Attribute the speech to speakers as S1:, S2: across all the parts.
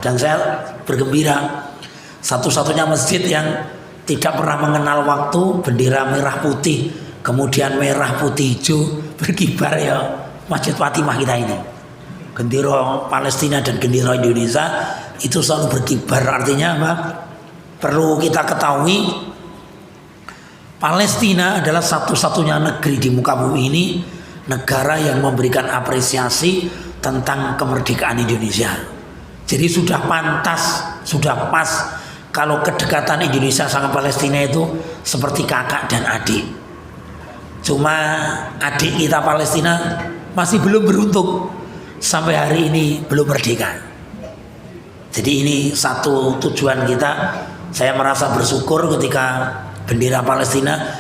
S1: Dan saya bergembira, satu-satunya masjid yang tidak pernah mengenal waktu, bendera merah putih, kemudian merah putih hijau berkibar, ya Masjid Fatimah kita ini. Gendera Palestina dan gendera Indonesia itu selalu berkibar. Artinya apa? Perlu kita ketahui, Palestina adalah satu-satunya negeri di muka bumi ini, negara yang memberikan apresiasi tentang kemerdekaan Indonesia. Jadi sudah pantas, sudah pas kalau kedekatan Indonesia sama Palestina itu seperti kakak dan adik. Cuma adik kita Palestina masih belum beruntung, sampai hari ini belum merdeka. Jadi ini satu tujuan kita. Saya merasa bersyukur ketika bendera Palestina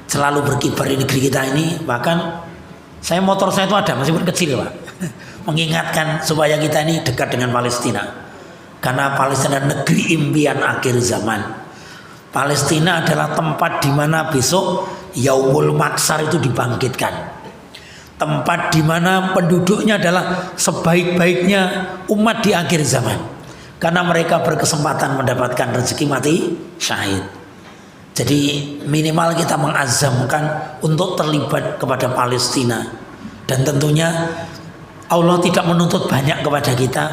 S1: selalu berkibar di negeri kita ini. Bahkan motor saya itu ada, meskipun kecil Pak, mengingatkan supaya kita ini dekat dengan Palestina. Karena Palestina negeri impian akhir zaman. Palestina adalah tempat di mana besok Yaumul Maksar itu dibangkitkan. Tempat di mana penduduknya adalah sebaik-baiknya umat di akhir zaman. Karena mereka berkesempatan mendapatkan rezeki mati syahid. Jadi minimal kita mengazamkan untuk terlibat kepada Palestina. Dan tentunya Allah tidak menuntut banyak kepada kita,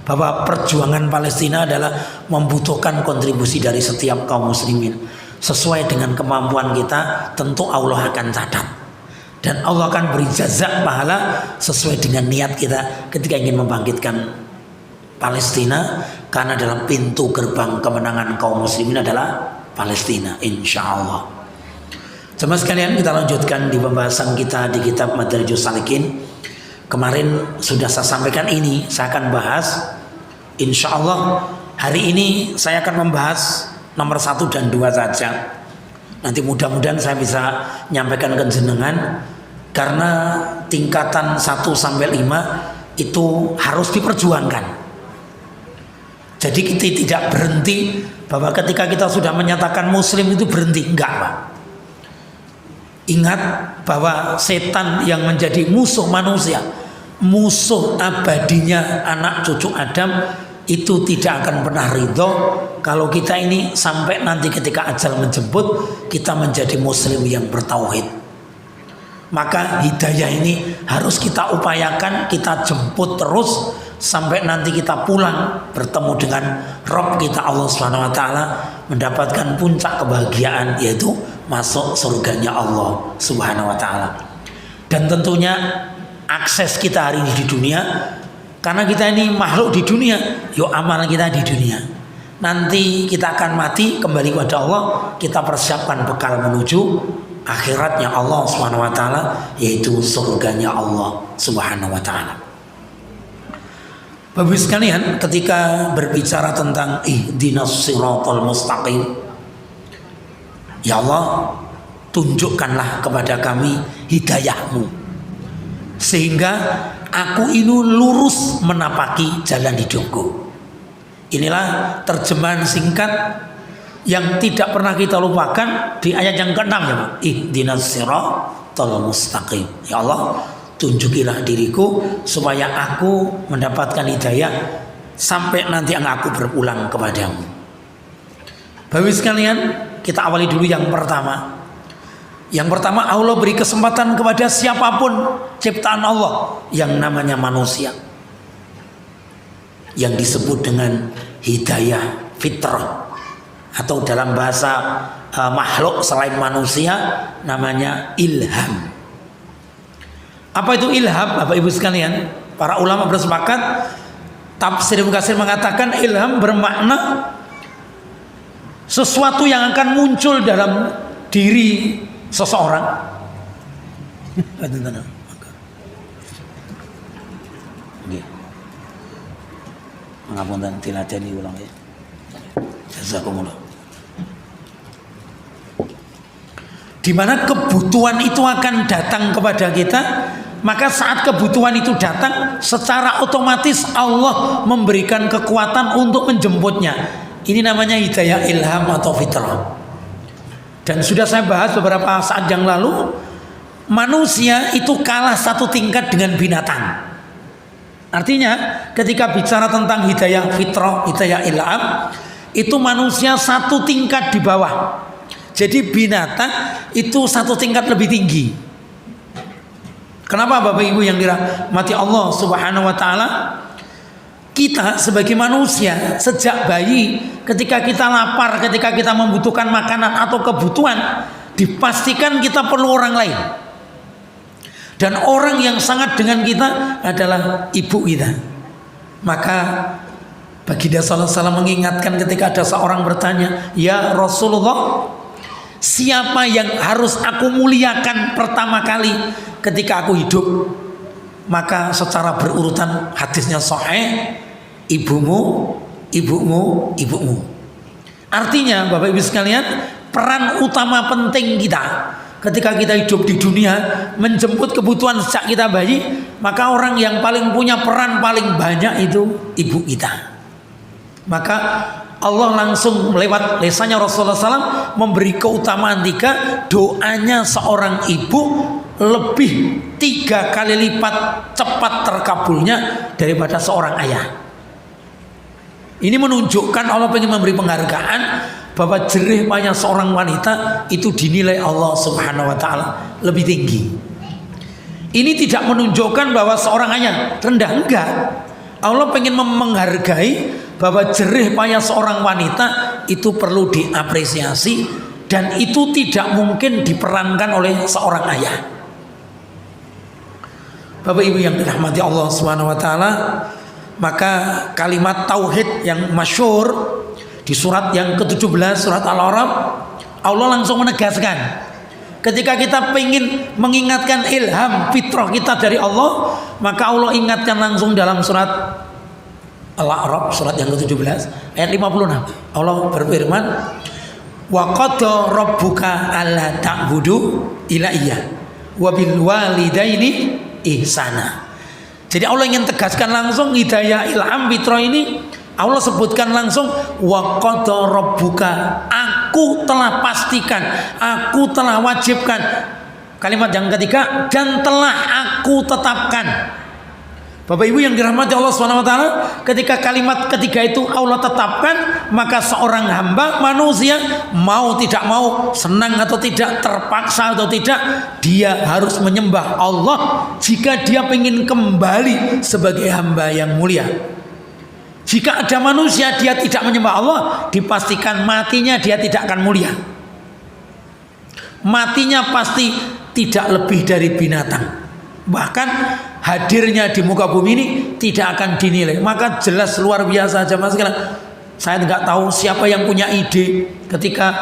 S1: bahwa perjuangan Palestina adalah membutuhkan kontribusi dari setiap kaum muslimin. Sesuai dengan kemampuan kita, tentu Allah akan catat. Dan Allah akan beri jazak pahala sesuai dengan niat kita ketika ingin membangkitkan Palestina. Karena dalam pintu gerbang kemenangan kaum muslimin adalah Palestina, insya Allah. Jemaah sekalian, kita lanjutkan di pembahasan kita di kitab Madarijus Salikin. Kemarin sudah saya sampaikan ini, saya akan bahas insya Allah hari ini. Saya akan membahas nomor 1 dan 2 saja. Nanti mudah-mudahan saya bisa menyampaikan ke jenengan, karena tingkatan 1 sampai 5 itu harus diperjuangkan. Jadi kita tidak berhenti bahwa ketika kita sudah menyatakan muslim itu berhenti, enggak Pak. Ingat bahwa setan yang menjadi musuh manusia, musuh abadinya anak cucu Adam, itu tidak akan pernah ridho kalau kita ini sampai nanti ketika ajal menjemput kita menjadi muslim yang bertauhid. Maka hidayah ini harus kita upayakan, kita jemput terus sampai nanti kita pulang bertemu dengan Rabb kita Allah Subhanahu wa taala, mendapatkan puncak kebahagiaan, yaitu masuk surganya Allah Subhanahu wa taala. Dan tentunya akses kita hari ini di dunia, karena kita ini makhluk di dunia, yuk amal kita di dunia. Nanti kita akan mati kembali kepada Allah, kita persiapkan bekal menuju akhiratnya Allah Subhanahu wa taala, yaitu surganya Allah Subhanahu wa taala. Bapak sekalian, ketika berbicara tentang ihdinas siratal mustaqim, ya Allah, tunjukkanlah kepada kami hidayahmu sehingga aku ini lurus menapaki jalan hidupku. Inilah terjemahan singkat yang tidak pernah kita lupakan di ayat yang ke-6 ya Pak. Ihdinas siratal mustaqim. Ya Allah, tunjukilah diriku supaya aku mendapatkan hidayah sampai nanti aku berpulang kepadamu. Bapak sekalian, kita awali dulu yang pertama. Yang pertama, Allah beri kesempatan kepada siapapun ciptaan Allah yang namanya manusia, yang disebut dengan hidayah fitrah, atau dalam bahasa makhluk selain manusia namanya ilham. Apa itu ilham Bapak Ibu sekalian? Para ulama bersepakat, tafsir Ibnu Katsir mengatakan ilham bermakna sesuatu yang akan muncul dalam diri seseorang. Mengapunten diladeni ulang ya. Jazakumullah. Di mana kebutuhan itu akan datang kepada kita, maka saat kebutuhan itu datang, secara otomatis Allah memberikan kekuatan untuk menjemputnya. Ini namanya hidayah ilham atau fitrah. Dan sudah saya bahas beberapa saat yang lalu, manusia itu kalah satu tingkat dengan binatang. Artinya ketika bicara tentang hidayah fitrah, hidayah ilham, itu manusia satu tingkat di bawah. Jadi binatang itu satu tingkat lebih tinggi. Kenapa Bapak Ibu yang dirahmati Allah Subhanahu wa taala? Kita sebagai manusia sejak bayi, ketika kita lapar, ketika kita membutuhkan makanan atau kebutuhan, dipastikan kita perlu orang lain. Dan orang yang sangat dengan kita adalah ibu kita. Maka Baginda sallallahu alaihi wasallam mengingatkan ketika ada seorang bertanya, "Ya Rasulullah, siapa yang harus aku muliakan pertama kali ketika aku hidup?" Maka secara berurutan hadisnya sahih, ibumu, ibumu, ibumu. Artinya Bapak Ibu sekalian, peran utama penting kita ketika kita hidup di dunia menjemput kebutuhan sejak kita bayi, maka orang yang paling punya peran paling banyak itu ibu kita. Maka Allah langsung lewat lisannya Rasulullah SAW memberi keutamaan 3. Doanya seorang ibu lebih 3 kali lipat cepat terkabulnya daripada seorang ayah. Ini menunjukkan Allah ingin memberi penghargaan bahwa jerih payah seorang wanita itu dinilai Allah Subhanahu wa taala lebih tinggi. Ini tidak menunjukkan bahwa seorang ayah rendah, enggak. Allah ingin menghargai bahwa jerih payah seorang wanita itu perlu diapresiasi, dan itu tidak mungkin diperankan oleh seorang ayah. Bapak Ibu yang dirahmati Allah Subhanahu wa taala, maka kalimat tauhid yang masyhur di surat yang ke-17 surat Al-A'raf, Allah langsung menegaskan ketika kita ingin mengingatkan ilham fitrah kita dari Allah, maka Allah ingatkan langsung dalam surat Al-A'raf surat yang ke-17 ayat 56. Allah berfirman, "Wa qada rabbuka alla ta'budu illa iyyah wa bil walidaini ihsana." Jadi Allah ingin tegaskan langsung hidayah ilham fitrah ini. Allah sebutkan langsung, wa qada rabbuka, aku telah pastikan, aku telah wajibkan. Kalimat yang ketiga, dan telah aku tetapkan. Bapak Ibu yang dirahmati Allah Subhanahu wa taala, ketika kalimat ketiga itu Allah tetapkan, maka seorang hamba manusia mau tidak mau, senang atau tidak, terpaksa atau tidak, dia harus menyembah Allah jika dia ingin kembali sebagai hamba yang mulia. Jika ada manusia dia tidak menyembah Allah, dipastikan matinya dia tidak akan mulia. Matinya pasti tidak lebih dari binatang. Bahkan hadirnya di muka bumi ini tidak akan dinilai. Maka jelas luar biasa jemaah sekalian. Saya tidak tahu siapa yang punya ide ketika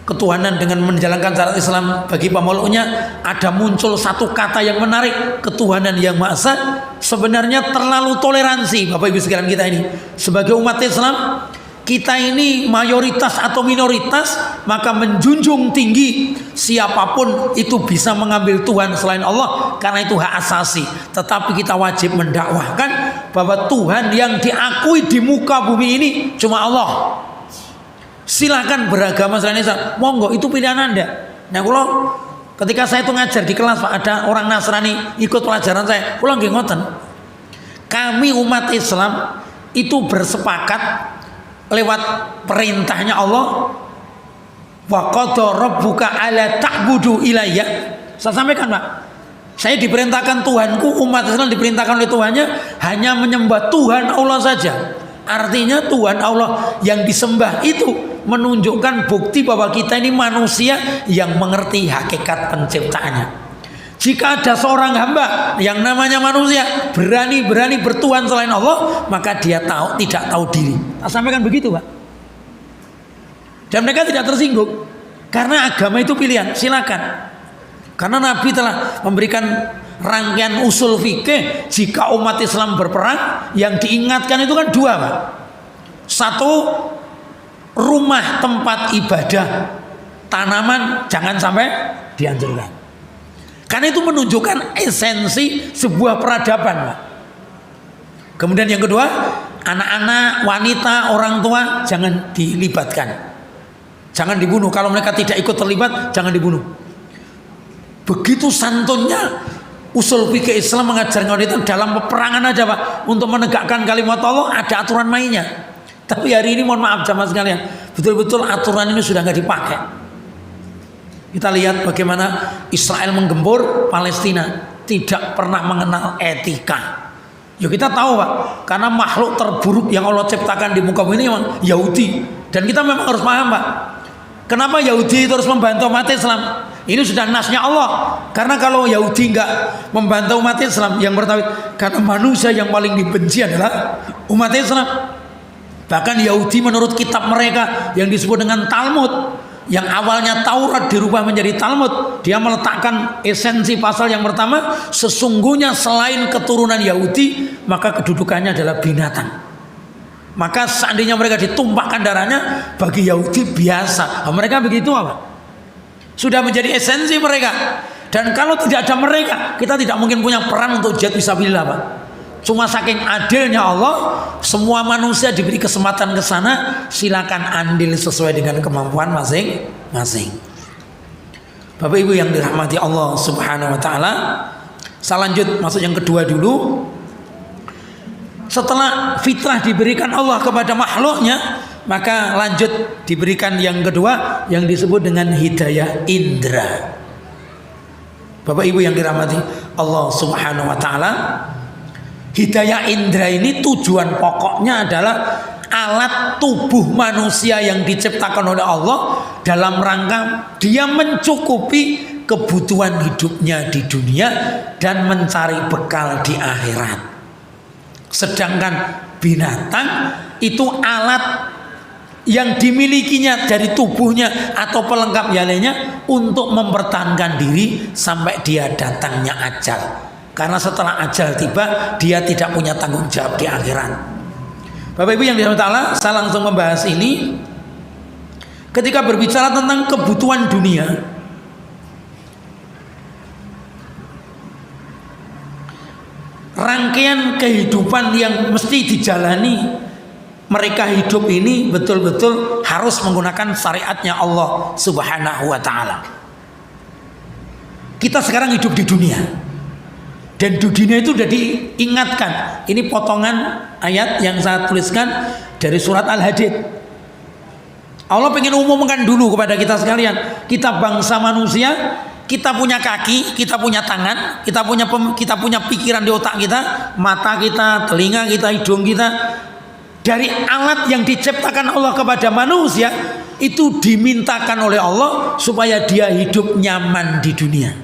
S1: ketuhanan dengan menjalankan syariat Islam bagi pemeluknya ada muncul satu kata yang menarik, ketuhanan yang maha esa. Sebenarnya terlalu toleransi Bapak Ibu sekalian kita ini. Sebagai umat Islam, kita ini mayoritas atau minoritas, maka menjunjung tinggi siapapun itu bisa mengambil Tuhan selain Allah, karena itu hak asasi. Tetapi kita wajib mendakwahkan bahwa Tuhan yang diakui di muka bumi ini cuma Allah. Silahkan beragama selain Islam, monggo, itu pilihan Anda. Nah, kalau ketika saya itu ngajar di kelas, Pak, ada orang Nasrani ikut pelajaran saya, kula nggih ngoten. Kami umat Islam itu bersepakat lewat perintahnya Allah, wa qada rabbuka alla ta'budu ilayya. Saya sampaikan, Pak, saya diperintahkan Tuhanku, umat Islam diperintahkan oleh Tuhannya hanya menyembah Tuhan Allah saja. Artinya Tuhan Allah yang disembah itu menunjukkan bukti bahwa kita ini manusia yang mengerti hakikat penciptaannya. Jika ada seorang hamba yang namanya manusia berani bertuhan selain Allah, maka dia tidak tahu diri. Tak sampaikan begitu, Pak. Dan mereka tidak tersinggung karena agama itu pilihan, silakan. Karena Nabi telah memberikan rangkaian usul fikih jika umat Islam berperang, yang diingatkan itu kan dua, Pak. Satu, rumah tempat ibadah, tanaman jangan sampai dihancurkan. Karena itu menunjukkan esensi sebuah peradaban, Pak. Kemudian yang kedua, anak-anak, wanita, orang tua jangan dilibatkan. Jangan dibunuh. Kalau mereka tidak ikut terlibat, jangan dibunuh. Begitu santunnya Usul fikih Islam mengajarkan itu dalam peperangan aja Pak, untuk menegakkan kalimat Allah ada aturan mainnya. Tapi hari ini mohon maaf jamaah sekalian, betul-betul aturan ini sudah nggak dipakai. Kita lihat bagaimana Israel menggempur Palestina, tidak pernah mengenal etika. Ya kita tahu Pak, karena makhluk terburuk yang Allah ciptakan di muka bumi ini memang Yahudi. Dan kita memang harus paham Pak, kenapa Yahudi itu harus membantu umat Islam. Ini sudah nasnya Allah. Karena kalau Yahudi nggak membantu umat Islam yang bertauhid, karena manusia yang paling dibenci adalah umat Islam. Bahkan Yahudi menurut kitab mereka yang disebut dengan Talmud, yang awalnya Taurat dirubah menjadi Talmud, dia meletakkan esensi pasal yang pertama, sesungguhnya selain keturunan Yahudi maka kedudukannya adalah binatang. Maka seandainya mereka ditumpahkan darahnya, bagi Yahudi biasa. Nah, mereka begitu apa? Sudah menjadi esensi mereka. Dan kalau tidak ada mereka, kita tidak mungkin punya peran untuk jihad fisabilillah Pak. Cuma saking adilnya Allah, semua manusia diberi kesempatan ke sana, silakan andil sesuai dengan kemampuan masing-masing. Bapak Ibu yang dirahmati Allah Subhanahu wa taala, saya lanjut masuk yang kedua dulu. Setelah fitrah diberikan Allah kepada makhluknya, maka lanjut diberikan yang kedua yang disebut dengan hidayah indra. Bapak Ibu yang dirahmati Allah Subhanahu wa taala, hidayah indra ini tujuan pokoknya adalah alat tubuh manusia yang diciptakan oleh Allah dalam rangka dia mencukupi kebutuhan hidupnya di dunia dan mencari bekal di akhirat. Sedangkan binatang itu alat yang dimilikinya dari tubuhnya atau pelengkap yang lainnya untuk mempertahankan diri sampai dia datangnya ajal. Karena setelah ajal tiba, dia tidak punya tanggung jawab di akhirat. Bapak Ibu yang dirahmati Allah, saya langsung membahas ini. Ketika berbicara tentang kebutuhan dunia, rangkaian kehidupan yang mesti dijalani mereka hidup ini betul-betul harus menggunakan syariatnya Allah Subhanahu wa taala. Kita sekarang hidup di dunia, dan di dunia itu sudah diingatkan. Ini potongan ayat yang saya tuliskan dari surat Al-Hadid. Allah ingin umumkan dulu kepada kita sekalian, kita bangsa manusia, kita punya kaki, kita punya tangan, kita punya pikiran di otak kita, mata kita, telinga kita, hidung kita. Dari alat yang diciptakan Allah kepada manusia itu dimintakan oleh Allah supaya dia hidup nyaman di dunia.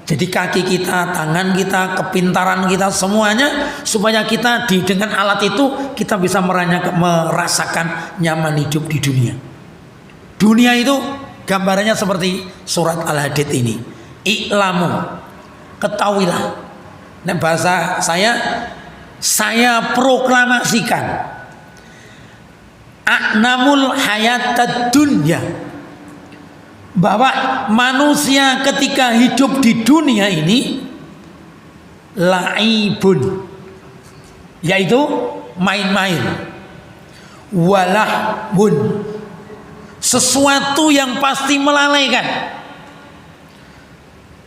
S1: Jadi kaki kita, tangan kita, kepintaran kita, semuanya supaya kita dengan alat itu kita bisa merasakan nyaman hidup di dunia. Dunia itu gambarannya seperti surat Al-Hadid ini. I'lamu, ketahuilah. Nah, bahasa saya proklamasikan a'namul hayatad dunya, bahwa manusia ketika hidup di dunia ini laibun, yaitu main-main, walahbun, sesuatu yang pasti melalaikan,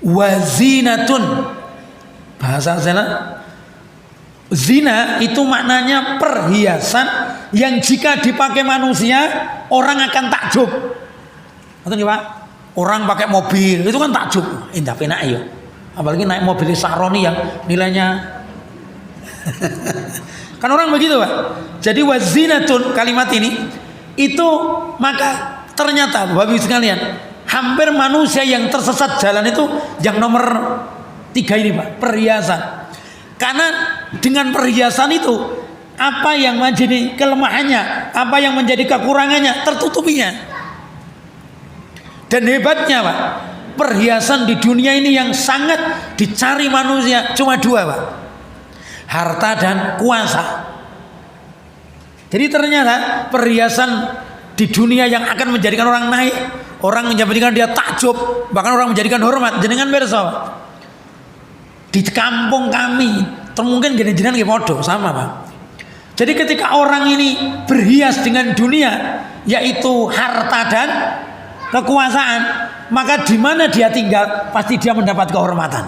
S1: wazinatun, bahasa sana zina itu maknanya perhiasan yang jika dipakai manusia orang akan takjub. Betul Pak? Orang pakai mobil itu kan takjub, indah penak ya. Apalagi naik mobil Saroni yang nilainya kan orang begitu Pak. Jadi wazinatun, kalimat ini itu, maka ternyata Bapak Ibu sekalian, hampir manusia yang tersesat jalan itu yang nomor 3 ini Pak, perhiasan. Karena dengan perhiasan itu, apa yang menjadi kelemahannya, apa yang menjadi kekurangannya, tertutupinya. Dan hebatnya Pak, perhiasan di dunia ini yang sangat dicari manusia cuma 2 Pak, harta dan kuasa. Jadi ternyata perhiasan di dunia yang akan menjadikan orang naik, orang menjadikan dia takjub, bahkan orang menjadikan hormat, jenengan bersa Pak. Di kampung kami mungkin jenengan nggih padha sama Pak. Jadi ketika orang ini berhias dengan dunia, yaitu harta dan kekuasaan, maka di mana dia tinggal pasti dia mendapat kehormatan.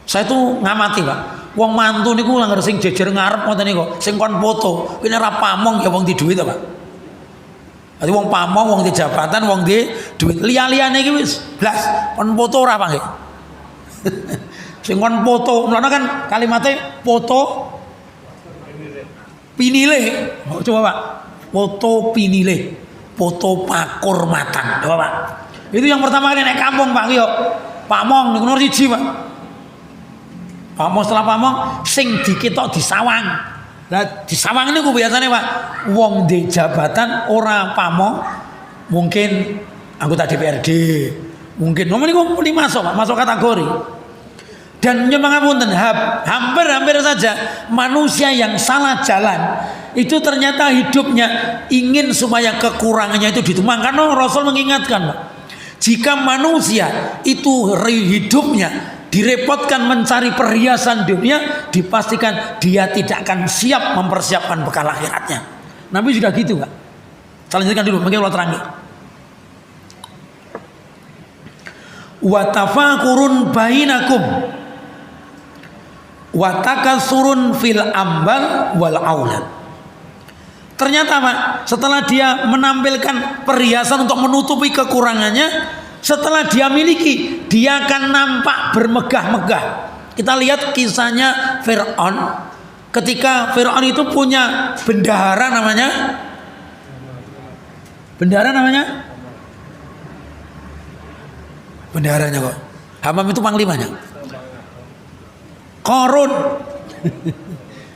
S1: Saya tuh ngamati, Pak. Wong mantu niku langgar sing jejer ngarep ngoten niku, sing kon foto, ini ora pamong ya wong di duit, Pak. Jadi wong pamong, wong di jabatan, wong di duit. Liya-liyane iki wis blas kon foto ora Pak nggih. Sing kon foto, mlane kan kalimatnya foto pinile. Oh, coba Pak. Foto pinile. Foto pakurmatan. Coba Pak. Itu yang pertama kali naik kampung Pak yo. Pamong niku nomor 1 Pak. Pamong setelah pamong sing diketok di sawang. Nah, di sawang niku biasanya Pak, wong di jabatan ora pamong, mungkin anggota DPRD, mungkin nomor niku masuk Pak, masuk kategori. Dan nyemangapunten hampir saja manusia yang salah jalan itu ternyata hidupnya ingin supaya kekurangannya itu ditumbang. Karena Rasul mengingatkan, Pak, jika manusia itu hidupnya direpotkan mencari perhiasan dunia, dipastikan dia tidak akan siap mempersiapkan bekal akhiratnya. Nabi juga gitu, Pak. Saya lanjutkan dulu, mungkin Allah terangi. Wa tafakurun bainakum wa takasurun fil ambal wal aulad. Ternyata Pak, setelah dia menampilkan perhiasan untuk menutupi kekurangannya, setelah dia miliki, dia akan nampak bermegah-megah. Kita lihat kisahnya Fir'aun. Ketika Fir'aun itu punya bendahara namanya bendaharanya kok. Hamam itu panglimanya. Korun.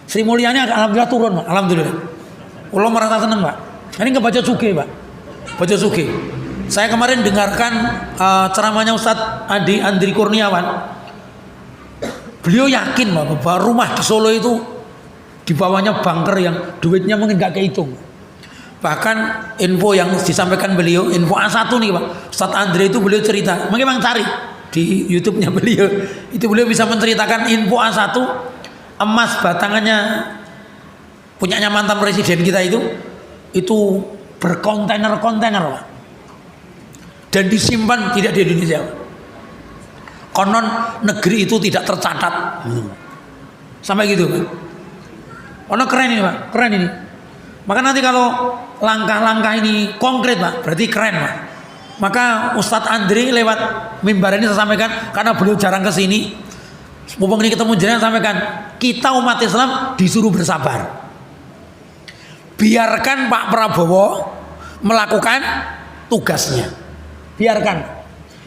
S1: Sri Mulyani alhamdulillah turun, Pak. Alhamdulillah. Allah merasa senang, Pak. Ini kebaca suge, Pak. Baca suge. Saya kemarin dengarkan ceramahnya Ustadz Andri Kurniawan. Beliau yakin bahwa rumah di Solo itu di bawahnya bunker yang duitnya mungkin gak kehitung. Bahkan info yang disampaikan beliau, info A1 nih Pak, Ustadz Andri itu beliau cerita, memang cari di YouTube-nya beliau. Itu beliau bisa menceritakan info A1, emas batangannya punyanya mantan presiden kita itu berkontainer-kontainer Pak. Dan disimpan tidak di Indonesia. Konon negeri itu tidak tercatat. Sampai gitu Pak. Konon keren ini Pak, keren ini. Maka nanti kalau langkah-langkah ini konkret Pak, berarti keren Pak. Maka Ustadz Andri lewat mimbar ini saya sampaikan, karena beliau jarang ke sini. Mumpung ini ketemu jenengan sampaikan, kita umat Islam disuruh bersabar. Biarkan Pak Prabowo melakukan tugasnya. Biarkan.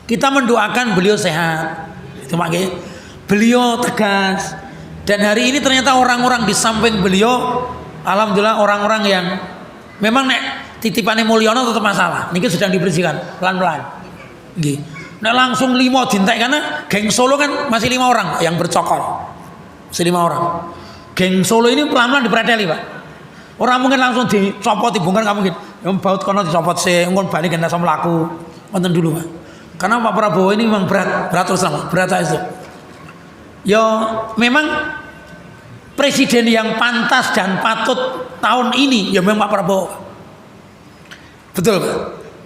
S1: Kita mendoakan beliau sehat. Itu makanya beliau tegas. Dan hari ini ternyata orang-orang di samping beliau, alhamdulillah orang-orang yang memang titipannya Mulyono tetap masalah. Niki sedang dibersihkan pelan-pelan. Nggih. Nek langsung 5 dintek karena geng Solo kan masih 5 orang yang bercokol. Masih 5 orang. Geng Solo ini pelan-pelan dipreteli, Pak. Orang mungkin langsung dicopot, dibongkar nggak mungkin. Yang baut kono dicopot sih, ngon balik kena sama laku. Nonton dulu Pak. Karena Pak Prabowo ini memang berat terus sama, berat itu. Ya memang presiden yang pantas dan patut tahun ini ya memang Pak Prabowo. Betul Pak.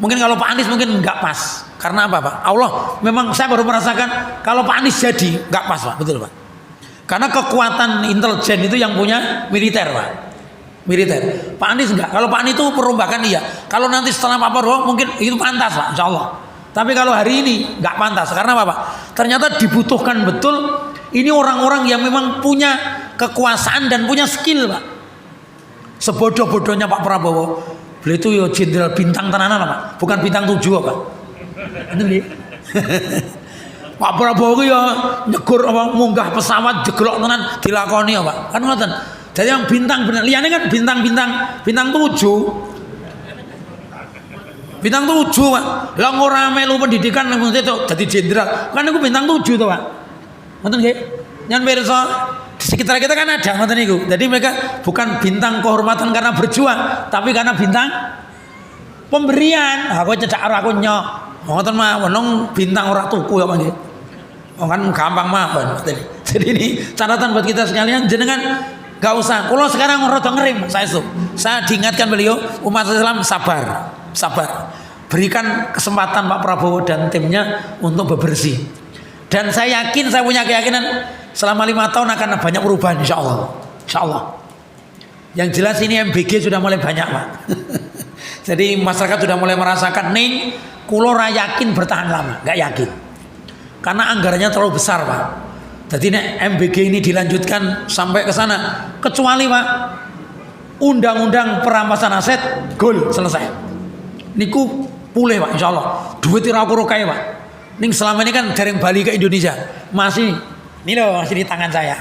S1: Mungkin kalau Pak Anies mungkin nggak pas. Karena apa Pak? Allah memang saya baru merasakan kalau Pak Anies jadi nggak pas Pak, betul Pak. Karena kekuatan intelijen itu yang punya militer Pak. Militer. Pak Anies enggak. Kalau Pak Anies itu perombakan iya. Kalau nanti setelah Pak Prabowo mungkin itu pantas Pak, insya Allah. Tapi kalau hari ini enggak pantas. Karena apa Pak? Ternyata dibutuhkan betul ini orang-orang yang memang punya kekuasaan dan punya skill Pak. Sebodoh-bodohnya Pak Prabowo, beliau itu ya jenderal bintang tenanan Pak. Bukan bintang 7 Pak. Ini Pak Prabowo ya nyegur munggah pesawat jeglok tenan dilakoni ya Pak. Kan ngoten. Jadi yang bintang benar, liane kan bintang 7. Bintang 7 Pak. Lah ora melu pendidikan nang itu dadi jenderal. Kan niku bintang 7 to Pak. Ngoten nggih. Nyan pirsa di sekitar kita kan ada ngoten niku. Jadi mereka bukan bintang kehormatan karena berjuang, tapi karena bintang pemberian. Aku cedak karo aku nyok. Ngoten mah wenong bintang ora tuku ya Pak nggih. Oh kan gampang mah. Jadi ini catatan buat kita sekalian, jenengan gak usah. Kalau sekarang rada ngerim, saya diingatkan beliau umat Islam sabar. berikan kesempatan Pak Prabowo dan timnya untuk bebersih. Dan saya yakin, saya punya keyakinan selama 5 tahun akan banyak perubahan, insya Allah. Insya Allah. Yang jelas ini MBG sudah mulai banyak Pak. Jadi masyarakat sudah mulai merasakan ning kulo ra yakin bertahan lama, nggak yakin. Karena anggarannya terlalu besar Pak. Jadi nek MBG ini dilanjutkan sampai ke sana, kecuali Pak undang-undang perampasan aset gol selesai. Niku pulih Pak insya Allah. Duit ira kaya Pak. Ning selama ini kan dereng bali ke Indonesia. Masih ini loh masih di tangan saya.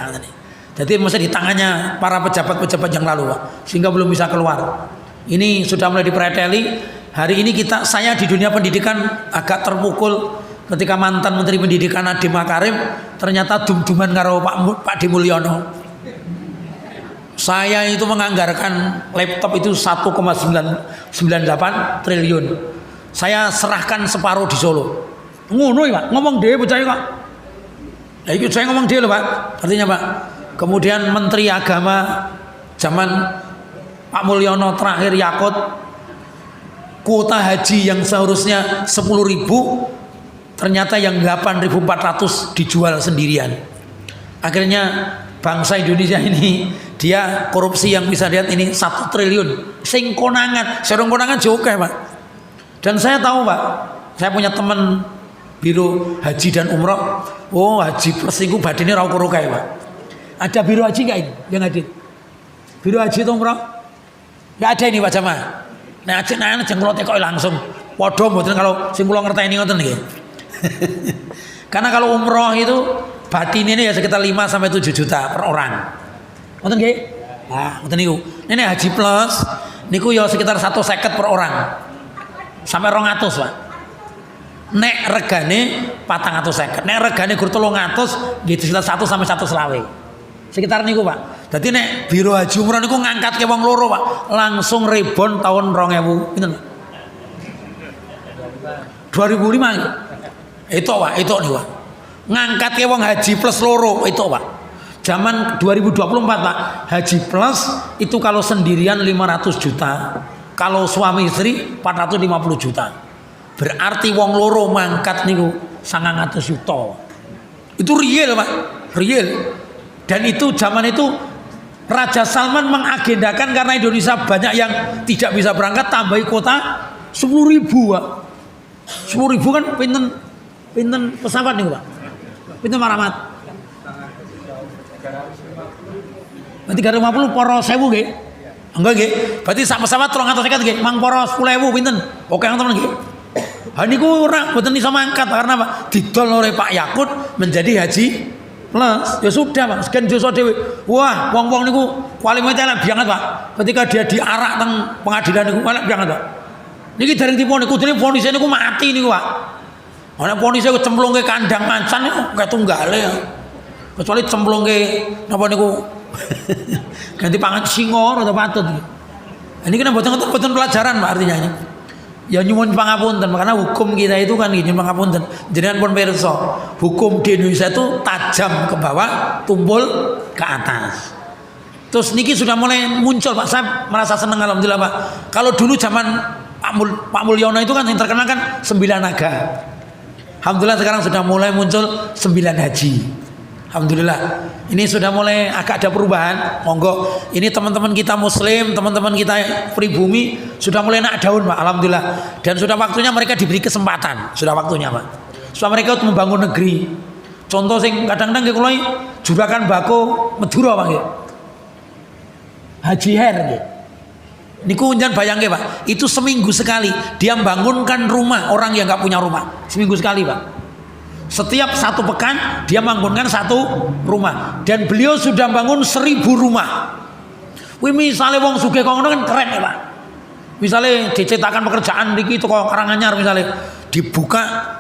S1: Jadi masih di tangannya para pejabat-pejabat yang lalu Pak. Sehingga belum bisa keluar. Ini sudah mulai dipreteli. Hari ini saya di dunia pendidikan agak terpukul ketika mantan Menteri Pendidikan Nadiem Makarim ternyata dum-duman karo Pak Adi Mulyono. Saya itu menganggarkan laptop itu 1,98 triliun. Saya serahkan separuh di Solo. Ngono ya Pak, ngomong dhewe percaya kok. Nah itu saya ngomong dhewe loh Pak. Artinya Pak, kemudian Menteri Agama zaman Pak Mulyono terakhir Yakut, kuota haji yang seharusnya 10.000 ternyata yang 8.400 dijual sendirian. Akhirnya bangsa Indonesia ini dia korupsi yang bisa lihat ini 1 triliun sing konangan, serong konangan juga Pak. Dan saya tahu Pak, saya punya teman biro haji dan umroh. Oh haji plus itu badannya rau kurukai Pak. Ada biro haji nggak ini yang hadir? Biro haji atau umroh? Nggak ada ini Pak Jamaah. Nah aja nanya jengkol tekok langsung. Waduh, mboten kalau sing kula ngerteni ngoten nggih. Karena kalau umroh itu batin ini ya sekitar 5 sampai 7 juta per orang. Ngoten nggih? Nah, ngoten niku. Ini haji plus niku ya sekitar 150 per orang. Sampai 200, Pak. Nek regane 450. Nek regane gur 300 nggih sekitar 1 sampai 120. Sekitar niku Pak. Jadi nek biro haji umroh niku ngangkat ke wong loro Pak, langsung rebon tahun 2000 pinten? 2005 itu Pak, itu nih Pak. Ngangkat ke wong haji plus loro itu Pak. Zaman 2024 Pak, haji plus itu kalau sendirian 500 juta, kalau suami istri 450 juta. Berarti wong loro mangkat niku 900 juta. Itu real Pak, real. Dan itu zaman itu Raja Salman mengagendakan karena Indonesia banyak yang tidak bisa berangkat tambahi kuota 10.000 Pak. 10.000 kan pinten pesawat nih Pak. Pinten maramat. Berarti 350 poro 1000 nggih. Enggak nggih. Berarti sak pesawat 350 nggih. Mang poro 10.000 pinten? Oke teman nggih. Ha niku ora mboten iso mangkat karena Pak didol oleh Pak Yakut menjadi haji plus. Ya sudah Pak, sekian dosa dhewe. Wah, wong-wong niku kualimatnya elek banget Pak. Ketika dia diarak teng pengadilan niku elek banget Pak. Niki dereng diponi, kudune ponise niku mati niku Pak. Ana ponise cemplungke kandang macan niku kayak tunggale. Kecuali cemplungke napa niku ganti pangan singa atau patut. Ini kan mboten pelajaran Pak artinya ini. Ya nyuwun pangapunten karena hukum kita itu kan nyuwun pangapunten. Jenengan pun pirsa, hukum di Indonesia itu tajam ke bawah, tumpul ke atas. Terus niki sudah mulai muncul Pak, saya merasa senang alhamdulillah Pak. Kalau dulu zaman Pak Mulyono itu kan yang terkenal kan 9 naga. Alhamdulillah sekarang sudah mulai muncul 9 haji. Alhamdulillah. Ini sudah mulai agak ada perubahan. Monggo. Ini teman-teman kita muslim, teman-teman kita pribumi sudah mulai naik daun Pak. Alhamdulillah. Dan sudah waktunya mereka diberi kesempatan. Sudah waktunya Pak. Supaya mereka untuk membangun negeri. Contoh sing kadang-kadang nggih kula juragan bako Madura Pak nggih. Haji Her nggih. Niku jangan bayangke Pak. Itu seminggu sekali dia membangunkan rumah orang yang nggak punya rumah. Seminggu sekali Pak. Setiap 1 pekan dia membangunkan 1 rumah dan beliau sudah bangun 1000 rumah. Wih misalnya wong sugih kono kan keren ya Pak. Misalnya diciptakan pekerjaan niki toko Karanganyar misalnya dibuka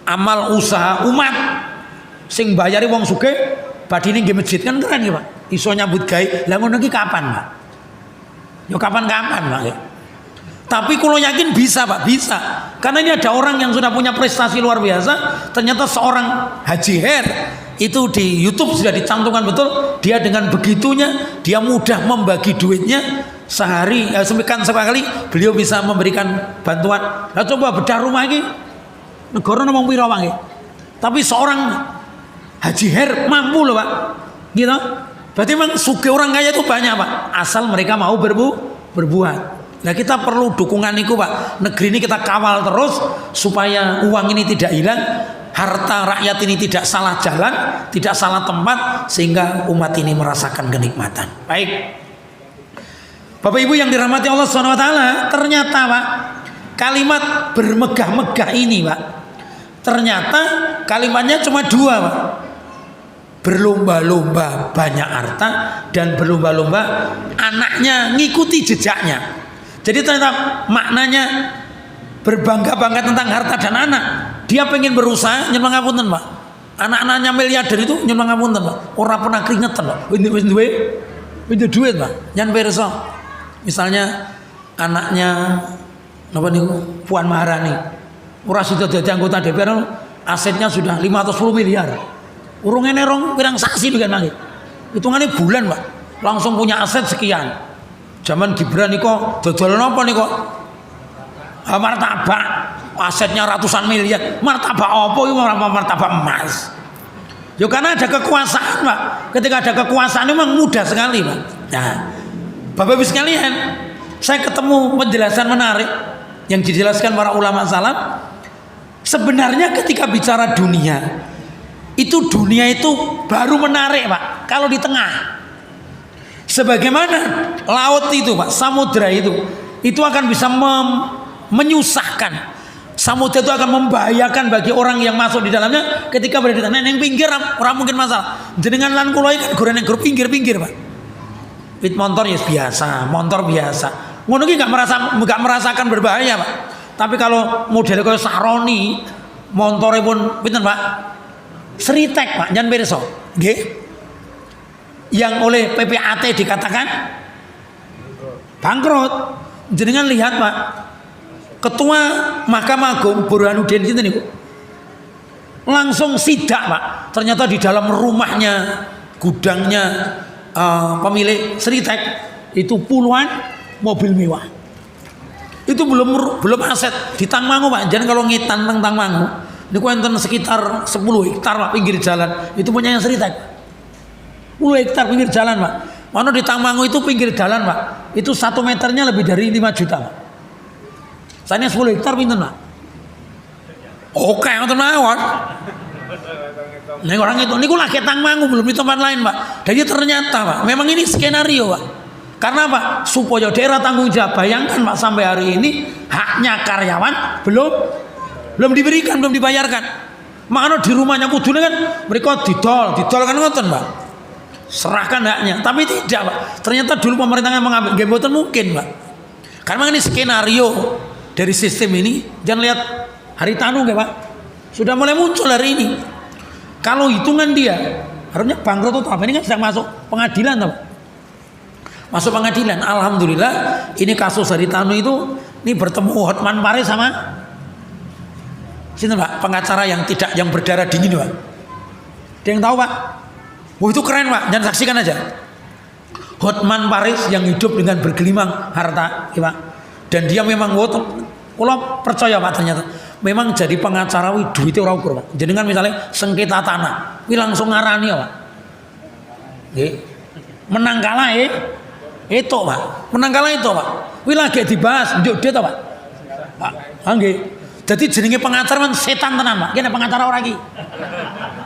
S1: amal usaha umat sing bayari wong sugih badine nggih masjid kan keren ya Pak. Iso nyambut gawe. Lah ngono iki kapan Pak? Yo kapan-kapan Pak. Tapi kalau yakin bisa Pak, bisa. Karena ini ada orang yang sudah punya prestasi luar biasa. Ternyata seorang Haji Her Itu di YouTube sudah dicantumkan betul. Dia dengan begitunya dia mudah membagi duitnya. Sehari sekali beliau bisa memberikan bantuan. Nah coba bedah rumah ini negara ngomong piro Pak nggih. Tapi seorang Haji Her mampu loh Pak. Gitu. Berarti memang sugih orang kaya itu banyak Pak. Asal mereka mau berbuat. Nah kita perlu dukungan itu Pak. Negeri ini kita kawal terus supaya uang ini tidak hilang, harta rakyat ini tidak salah jalan, tidak salah tempat, sehingga umat ini merasakan kenikmatan. Baik. Bapak Ibu yang dirahmati Allah SWT, ternyata Pak, kalimat bermegah-megah ini Pak, ternyata kalimatnya cuma dua Pak. Berlomba-lomba banyak harta dan berlomba-lomba anaknya ngikuti jejaknya. Jadi ternyata maknanya berbangga-bangga tentang harta dan anak. Dia pengen berusaha nyuwun ngapunten Pak. Anak-anaknya miliarder itu nyuwun ngapunten Pak. Ora pernah keringetan Pak. Wis duit Pak. Nyan pirsa. Misalnya anaknya napa niku Puan Maharani. Ora sida dadi anggota DPR, asetnya sudah 510 miliar. Urung ngene rong pirang sasi kan mangke. Hitungane bulan, Pak. Langsung punya aset sekian. Zaman Gibran niku dodol napa niku? Martabak. Asetnya ratusan miliar. Martabak apa iki martabak emas? Ya karena ada kekuasaan, Pak. Ketika ada kekuasaan memang mudah sekali, Pak. Nah, Bapak Ibu sekalian, saya ketemu penjelasan menarik yang dijelaskan para ulama salaf. Sebenarnya ketika bicara dunia, itu baru menarik Pak kalau di tengah. Sebagaimana laut itu Pak, samudra itu akan bisa menyusahkan. Samudra itu akan membahayakan bagi orang yang masuk di dalamnya ketika berada di tengah. Yang pinggir orang mungkin masalah. Jenengan lan kula iki goreng yang pinggir-pinggir Pak. Pit motor ya biasa, motor biasa. Ngono ki enggak merasakan berbahaya, Pak. Tapi kalau model kayak Saroni, montore pun pinten, Pak? Seritek, Pak, jangan pirsa. Nggih. Yang oleh PPAT dikatakan bangkrut. Jenengan lihat, Pak. Ketua Mahkamah Agung Burhanuddin sinten niku? Langsung sidak, Pak. Ternyata di dalam rumahnya, gudangnya pemilik Seritek itu puluhan mobil mewah. Itu belum aset di Tangmangu Pak. Jangan kalau ngitan teng Tangmangu niku enten sekitar 10 hektar Pak pinggir jalan. Itu punya yang Seritek. 10 hektar pinggir jalan Pak. Mana di Tangmangu itu pinggir jalan Pak. Itu 1 meternya lebih dari 5 juta Pak. Saya 10 hektar pinten Pak. Oke, ngoten mawon. Nek orang itu niku lagi Tangmangu belum di tempat lain Pak. Jadi ternyata Pak, memang ini skenario Pak. Karena Pak, supaya daerah tanggung jawab. Bayangkan Pak, sampai hari ini haknya karyawan belum diberikan, belum dibayarkan. Makanya di rumahnya kudune kan mereka didol kan ngoten Pak. Serahkan haknya, tapi tidak Pak. Ternyata dulu pemerintahnya mengambil, nggih mboten mungkin Pak. Karena ini skenario dari sistem ini. Jangan lihat Haritanu nggih Pak. Sudah mulai muncul hari ini. Kalau hitungan dia harusnya bangkrut atau apa, ini kan sedang masuk pengadilan Pak. Masuk pengadilan. Alhamdulillah ini kasus Haritanu itu ini bertemu Hotman Paris sama sini Pak, pengacara yang berdarah dingin Pak. Ada yang tahu Pak? Wah itu keren Pak, jangan saksikan aja. Hotman Paris yang hidup dengan bergelimang harta ya Pak. Dan dia memang kalau percaya Pak, ternyata memang jadi pengacara duitnya ora ukur Pak. Jadi kan misalnya sengketa tanah, wi langsung ngarani ya Pak. Nggih. Menang kalah itu Pak. Menang kalah itu Pak. Wi lagi dibahas njuk dia Pak. Pak, nggih. Jadi jenenge pengacara kan setan tenan Pak. Kene pengacara ora iki.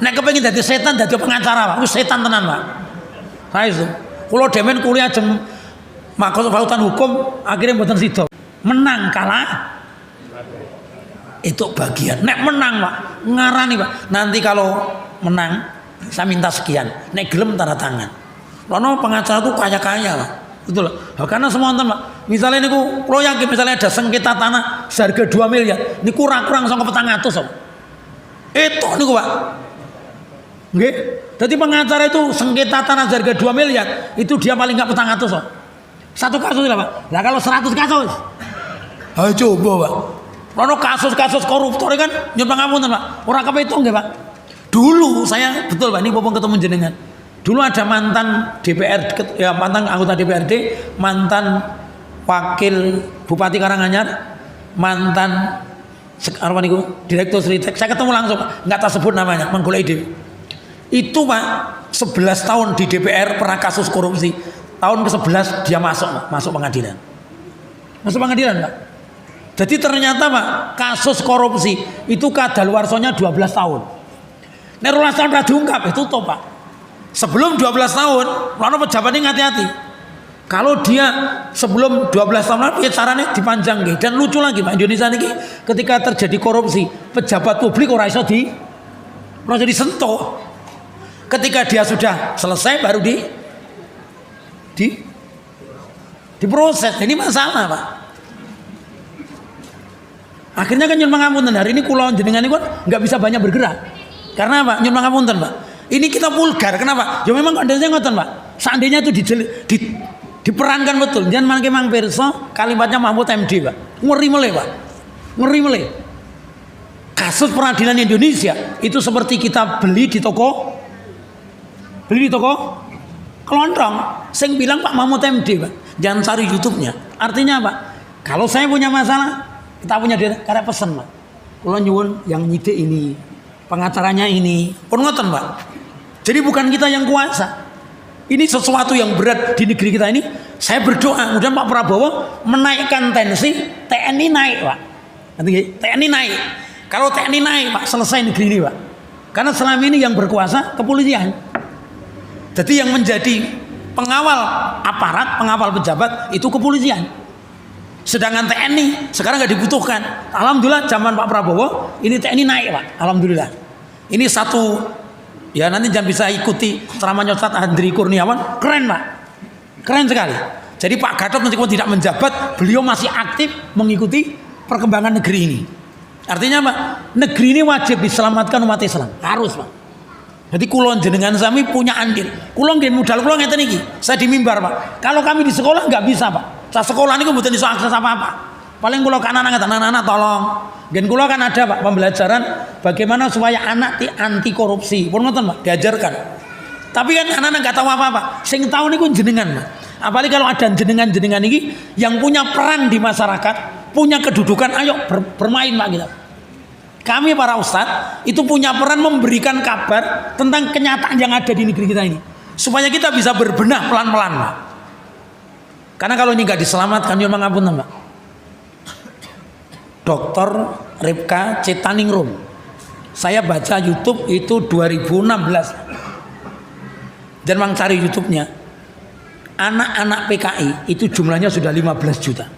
S1: Nek kepengin dadi setan dadi pengacara Pak. Wis setan tenan Pak. Saya itu. Kula demen kuliah jam fakultas hukum akhirnya mboten sida. Menang kalah itu bagian. Nek menang Pak, ngarani Pak. Nanti kalau menang saya minta sekian. Nek gelem tanda tangan. Lono pengacara itu kaya-kaya Pak. Betul. Karena semua nonton Pak. Misalnya niku kalau yakin misalnya ada sengketa tanah seharga 2 miliar, ini kurang sama 400 Pak. Itu niku Pak. Nggih. Jadi pengacara itu sengketa tanah seharga 2 miliar, itu dia paling enggak 400 Pak. Satu kasus lah Pak. Nah kalau 100 kasus. Ayo coba Pak. Lono kasus-kasus koruptor kan nyumbang ngapunten Pak. Ora kepitung nggih Pak. Dulu saya betul Pak, ini popong ketemu jenengan. Dulu ada mantan DPR, ya mantan anggota DPRD, mantan wakil Bupati Karanganyar, mantan Direktur Sritek. Saya ketemu langsung, nggak tak sebut namanya, menggolek ide. Itu Pak, 11 tahun di DPR pernah kasus korupsi. Tahun ke-11 dia masuk pengadilan. Masuk pengadilan Pak. Jadi ternyata Pak, kasus korupsi itu kadaluarsonya 12 tahun. Nek 12 tahun sudah diungkap, itu tuh Pak. Sebelum 12 tahun, lalu pejabat ini hati-hati. Kalau dia sebelum 12 tahun lalu, ya caranya dipanjang. Dan lucu lagi Pak, Indonesia ini ketika terjadi korupsi, pejabat publik orang iso disentuh. Ketika dia sudah selesai baru diproses. Ini masalah Pak. Akhirnya kan nyuwun pangapunten, hari ini kula jenengan ini kan nggak bisa banyak bergerak. Karena apa? Nyuwun pangapunten Pak. Ini kita vulgar. Kenapa? Ya memang kondisinya ngoten Pak. Seandainya itu diperankan betul. Jangan mangke mang pirsa kalimatnya Mahfud MD Pak. Ngeri meleh Pak. Ngeri meleh. Kasus peradilan Indonesia itu seperti kita beli di toko kelontong. Sing bilang Pak Mahfud MD Pak. Jangan cari YouTube-nya. Artinya Pak, kalau saya punya masalah, kita punya dia karena pesen Pak. Kalau nyuwun yang nyidik ini, pengacaranya ini, pun ngoten Pak. Jadi bukan kita yang kuasa. Ini sesuatu yang berat di negeri kita ini. Saya berdoa mudah Pak Prabowo menaikkan tensi, TNI naik Pak. Nanti TNI naik. Kalau TNI naik Pak, selesai negeri ini Pak. Karena selama ini yang berkuasa kepolisian. Jadi yang menjadi pengawal aparat, pengawal pejabat itu kepolisian. Sedangkan TNI sekarang nggak dibutuhkan. Alhamdulillah zaman Pak Prabowo ini TNI naik Pak. Alhamdulillah. Ini satu, ya nanti jangan bisa ikuti ceramahnya Ustaz Andri Kurniawan. Keren Pak. Keren sekali. Jadi Pak Gatot meskipun tidak menjabat, beliau masih aktif mengikuti perkembangan negeri ini. Artinya Pak, negeri ini wajib diselamatkan umat Islam. Harus Pak. Jadi kulon jenengan sami punya andil. Kulon nggih modal kulon ngeten iki. Saya di mimbar Pak. Kalau kami di sekolah nggak bisa Pak. Saya sekolah niku mboten iso akses apa-apa. Paling kula kan anak-anak tolong. Gen kula kan ada Pak pembelajaran bagaimana supaya anak anti korupsi. Pun ngoten Pak, diajarkan. Tapi kan anak-anak nggak tahu apa-apa. Sing tahu niku jenengan Pak. Apalagi kalau ada jenengan-jenengan ini yang punya peran di masyarakat, punya kedudukan, ayo bermain Pak kita. Kami para ustadz itu punya peran memberikan kabar tentang kenyataan yang ada di negeri kita ini. Supaya kita bisa berbenah pelan-pelan Pak. Karena kalau ini nggak diselamatkan, ya mengapunten Pak. Dr. Ripka Cetaningrum. Saya baca YouTube itu 2016. Dan mang cari YouTube-nya. Anak-anak PKI itu jumlahnya sudah 15 juta.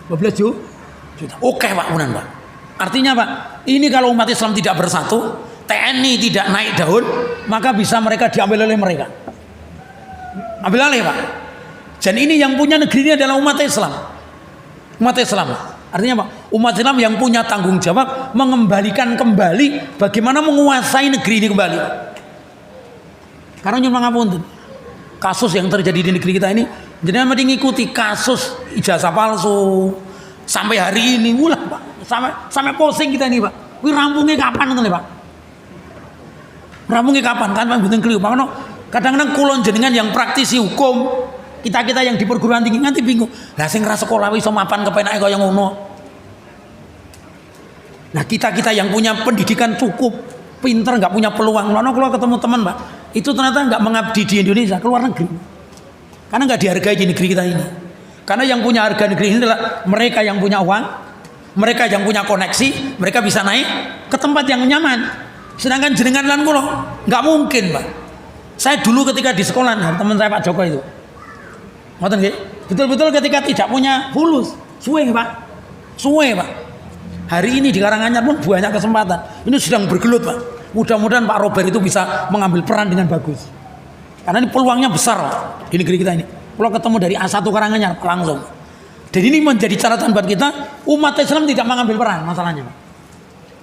S1: 15 juta. Oke Pak Unan Pak. Artinya Pak, ini kalau umat Islam tidak bersatu, TNI tidak naik daun, maka bisa mereka diambil oleh mereka. Ambil alih Pak. Dan ini yang punya negeri ini adalah umat Islam. Umat Islam. Artinya Pak, umat Islam yang punya tanggung jawab mengembalikan kembali bagaimana menguasai negeri ini kembali. Karena nyuwun pangapunten. Kasus yang terjadi di negeri kita ini, jadi mengikuti kasus ijazah palsu sampai hari ini, ulah Pak. Sampai posing kita ini Pak. Wih rampungnya kapan nih Pak? Rampungnya kapan? Kan Pak Bunten keliru Pak. Kadang-kadang kulon jenengan yang praktisi hukum, kita yang di perguruan tinggi nanti bingung. Lah sing ra sekolah iso mapan kepenake kaya ngono. Nah kita yang punya pendidikan cukup, pinter, nggak punya peluang. Lalu kalau ketemu teman Pak, itu ternyata nggak mengabdi di Indonesia, keluar negeri. Karena nggak dihargai di negeri kita ini. Karena yang punya harga negeri ini adalah mereka yang punya uang. Mereka yang punya koneksi, mereka bisa naik ke tempat yang nyaman. Sedangkan jenengan lan kula nggak mungkin, Pak. Saya dulu ketika di sekolah, teman saya Pak Joko itu, ngoten nggih, betul-betul ketika tidak punya fulus, suwe Pak, suwe Pak. Hari ini di Karanganyar pun banyak kesempatan. Ini sedang bergelut Pak. Mudah-mudahan Pak Robert itu bisa mengambil peran dengan bagus. Karena ini peluangnya besar Pak, di negeri kita ini. Kalau ketemu dari A1 Karanganyar langsung. Dan ini menjadi catatan buat kita, umat Islam tidak mengambil peran masalahnya Pak.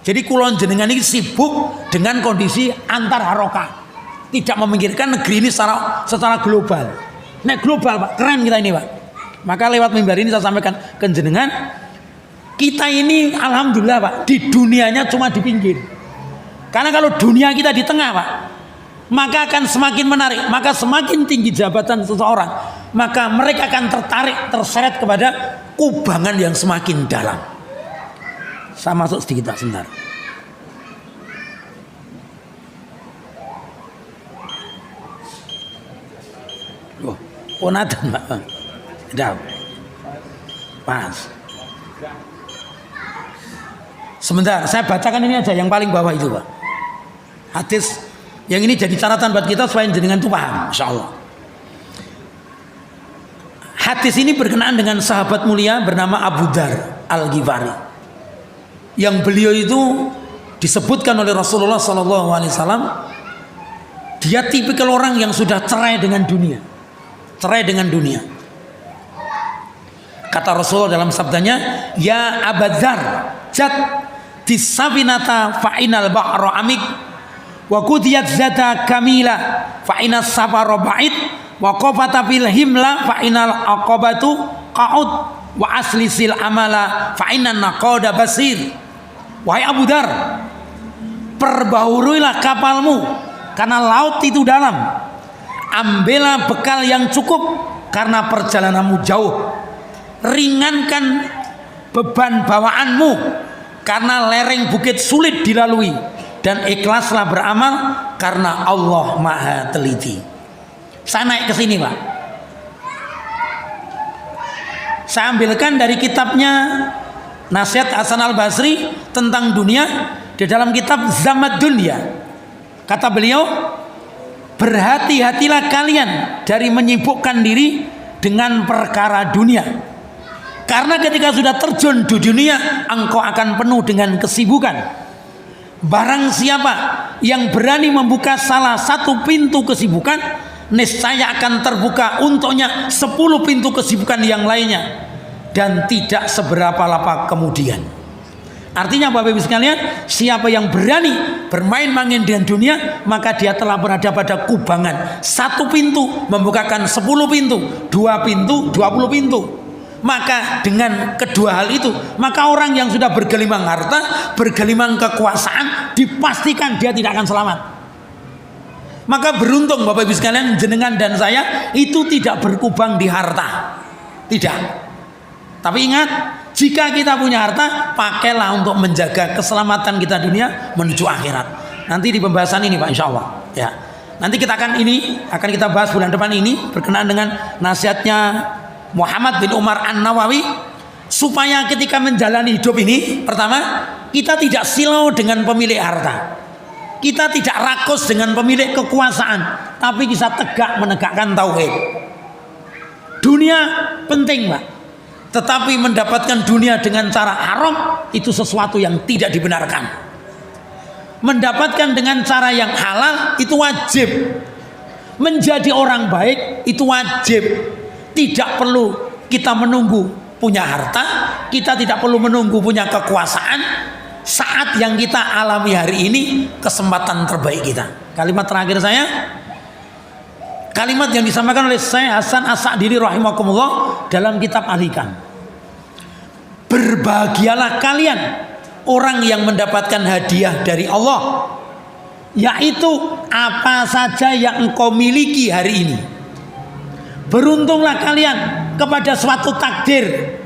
S1: Jadi kulon jenengan ini sibuk dengan kondisi antar harokah, tidak memikirkan negeri ini secara global. Nek global Pak, keren kita ini Pak. Maka lewat mimbar ini saya sampaikan ke jenengan, kita ini alhamdulillah Pak, di dunianya cuma di pinggir. Karena kalau dunia kita di tengah, Pak, maka akan semakin menarik, maka semakin tinggi jabatan seseorang, maka mereka akan tertarik, terseret kepada kubangan yang semakin dalam. Saya masuk sedikit sebentar. Oh, ponatan, Pak. Sudah. Pas. Sebentar, saya bacakan ini aja yang paling bawah itu, Pak. Hadis yang ini jadi catatan buat kita supaya jenengan itu paham, insyaallah. Hadis ini berkenaan dengan sahabat mulia bernama Abu Dzar Al-Ghifari, yang beliau itu disebutkan oleh Rasulullah SAW, dia tipikal orang yang sudah cerai dengan dunia. Cerai dengan dunia. Kata Rasulullah dalam sabdanya, ya Abu Dzar, jad disabinata fa'inal ba'ra amik wa qudiyat zata kamila fa'inas safara ba'id wa qafata fil himla fa'inal aqabatu qa'ud wa aslisil amala fa'inan naqada basir. Wahai Abu Dzar, perbaharuilah kapalmu karena laut itu dalam, ambillah bekal yang cukup karena perjalananmu jauh, ringankan beban bawaanmu karena lereng bukit sulit dilalui, dan ikhlaslah beramal karena Allah Maha Teliti. Saya naik ke sini, Pak. Saya ambilkan dari kitabnya Nasihat Hasan Al-Basri tentang dunia, di dalam kitab Zamad Dunya. Kata beliau, berhati-hatilah kalian dari menyibukkan diri dengan perkara dunia. Karena ketika sudah terjun di dunia, engkau akan penuh dengan kesibukan. Barang siapa yang berani membuka salah satu pintu kesibukan, niscaya akan terbuka untuknya 10 pintu kesibukan yang lainnya, dan tidak seberapa lama kemudian. Artinya Bapak Ibu sekalian, siapa yang berani bermain-main dengan dunia, maka dia telah berada pada kubangan. 1 pintu membukakan 10 pintu, 2 pintu 20 pintu. Maka dengan kedua hal itu, maka orang yang sudah bergelimang harta, bergelimang kekuasaan, dipastikan dia tidak akan selamat. Maka beruntung Bapak Ibu sekalian, jenengan dan saya itu tidak berkubang di harta. Tidak. Tapi ingat, jika kita punya harta, pakailah untuk menjaga keselamatan kita dunia menuju akhirat. Nanti di pembahasan ini, Pak, insya Allah. Ya. Nanti kita akan kita bahas bulan depan ini berkenaan dengan nasihatnya Muhammad bin Umar An-Nawawi, supaya ketika menjalani hidup ini, pertama, kita tidak silau dengan pemilik harta, kita tidak rakus dengan pemilik kekuasaan, tapi bisa tegak menegakkan tauhid. Dunia penting, Pak, tetapi mendapatkan dunia dengan cara haram itu sesuatu yang tidak dibenarkan. Mendapatkan dengan cara yang halal itu wajib. Menjadi orang baik itu wajib. Tidak perlu kita menunggu punya harta, kita tidak perlu menunggu punya kekuasaan. Saat yang kita alami hari ini, kesempatan terbaik kita. Kalimat terakhir saya, kalimat yang disampaikan oleh Syekh Hasan As-Sa'dili rahimakumullah dalam kitab Al-Hikam. Berbahagialah kalian orang yang mendapatkan hadiah dari Allah, yaitu apa saja yang engkau miliki hari ini. Beruntunglah kalian kepada suatu takdir,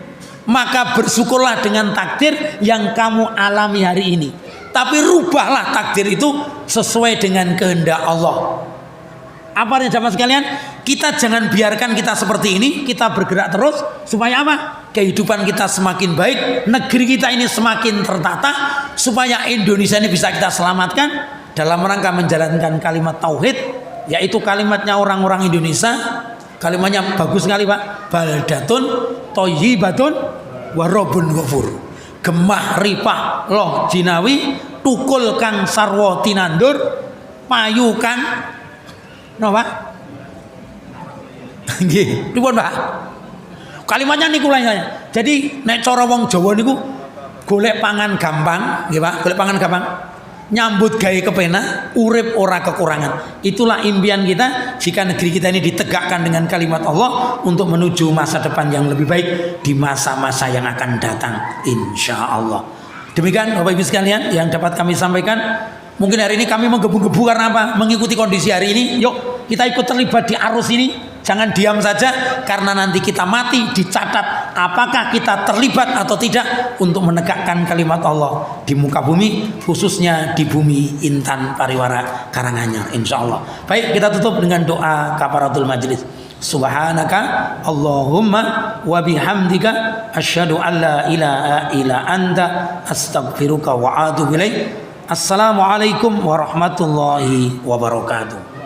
S1: maka bersyukurlah dengan takdir yang kamu alami hari ini. Tapi rubahlah takdir itu sesuai dengan kehendak Allah. Apa yang jamaah sekalian? Kita jangan biarkan kita seperti ini, kita bergerak terus supaya apa? Kehidupan kita semakin baik, negeri kita ini semakin tertata, supaya Indonesia ini bisa kita selamatkan dalam rangka menjalankan kalimat tauhid, yaitu kalimatnya orang-orang Indonesia. Kalimatnya bagus sekali, Pak. Baldatun thayyibatun wa rabbun ghafur. Gemah ripah loh jinawi, tukul kang sarwa tinandur, payu kang no, Pak. Nggih, pripun, Pak? Kalimatnya niku saya. Jadi nek cara wong Jawa niku golek pangan gampang, nggih, Pak. Golek pangan gampang. Nyambut gawe kepenak, urip ora kekurangan. Itulah impian kita jika negeri kita ini ditegakkan dengan kalimat Allah untuk menuju masa depan yang lebih baik di masa-masa yang akan datang, insya Allah. Demikian Bapak Ibu sekalian yang dapat kami sampaikan. Mungkin hari ini kami menggebu-gebu karena apa? Mengikuti kondisi hari ini. Yuk kita ikut terlibat di arus ini. Jangan diam saja, karena nanti kita mati dicatat apakah kita terlibat atau tidak untuk menegakkan kalimat Allah di muka bumi, khususnya di bumi Intan Pariwara Karanganyar, insya Allah. Baik, kita tutup dengan doa kafaratul majlis. Subhanaka Allahumma wa bihamdika asyhadu an la ilaha illa anta astaghfiruka wa atubu ilaik. Assalamualaikum warahmatullahi wabarakatuh.